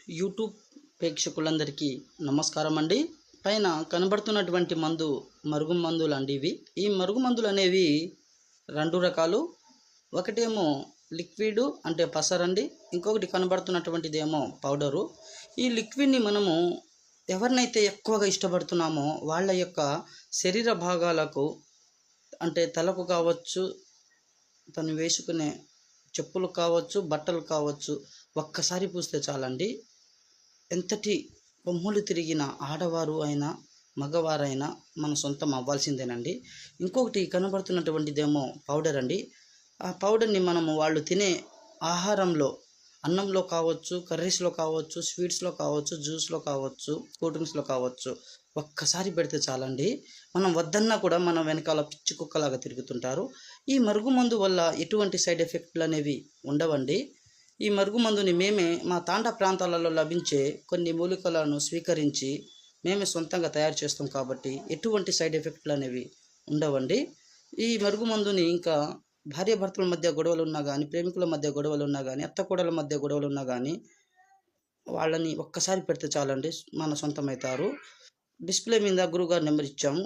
YouTube ప్రేక్షకులందరికీ నమస్కారం అండి. పైన కనబడుతున్నటువంటి మందు మరుగు మందులు అండి ఇవి. ఈ మరుగు మందులు అనేవి 2 రకాలు. ఒకటేమో లిక్విడ్ అంటే పసరండి. ఇంకొకటి కనబడుతున్నటువంటిదేమో పౌడరు. ఈ లిక్విడ్‌ని మనము ఎవరినైతే ఎక్కువగా ఇష్టపడుతున్నామో వాళ్ళ యొక్క శరీర భాగాలకు అంటే తలకు కావచ్చు, తను వేసుకునే చెప్పులు కావచ్చు, బట్టలు కావచ్చు, ఒక్కసారి పూస్తే చాలండి. ఎంతటి కొమ్ములు తిరిగిన ఆడవారు అయినా మగవారైనా మన సొంతం అవ్వాల్సిందేనండి. ఇంకొకటి కనబడుతున్నటువంటిదేమో పౌడర్ అండి. ఆ పౌడర్ని మనము వాళ్ళు తినే ఆహారంలో అన్నంలో కావచ్చు, కర్రీస్లో కావచ్చు, స్వీట్స్లో కావచ్చు, జ్యూస్లో కావచ్చు, కూల్ డ్రింక్స్లో కావచ్చు, ఒక్కసారి పెడితే చాలండి. మనం వద్దన్నా కూడా మన వెనకాల పిచ్చి కుక్కలాగా తిరుగుతుంటారు. ఈ మరుగుమందు వల్ల ఎటువంటి సైడ్ ఎఫెక్ట్లు అనేవి ఉండవండి. ఈ మరుగుమందుని మేమే మా తాండా ప్రాంతాలలో లభించే కొన్ని మూలికలను స్వీకరించి మేమే సొంతంగా తయారు చేస్తాం కాబట్టి ఎటువంటి సైడ్ ఎఫెక్ట్లు అనేవి ఉండవండి. ఈ మరుగుమందుని ఇంకా భార్యాభర్తల మధ్య గొడవలు ఉన్నా కానీ, ప్రేమికుల మధ్య గొడవలు ఉన్నా కానీ, అత్తకోడల మధ్య గొడవలు ఉన్నా కానీ వాళ్ళని ఒక్కసారి పెడితే చాలండి మన సొంతమవుతారు. డిస్ప్లే మీద గురువుగారి నెంబర్ ఇచ్చాము.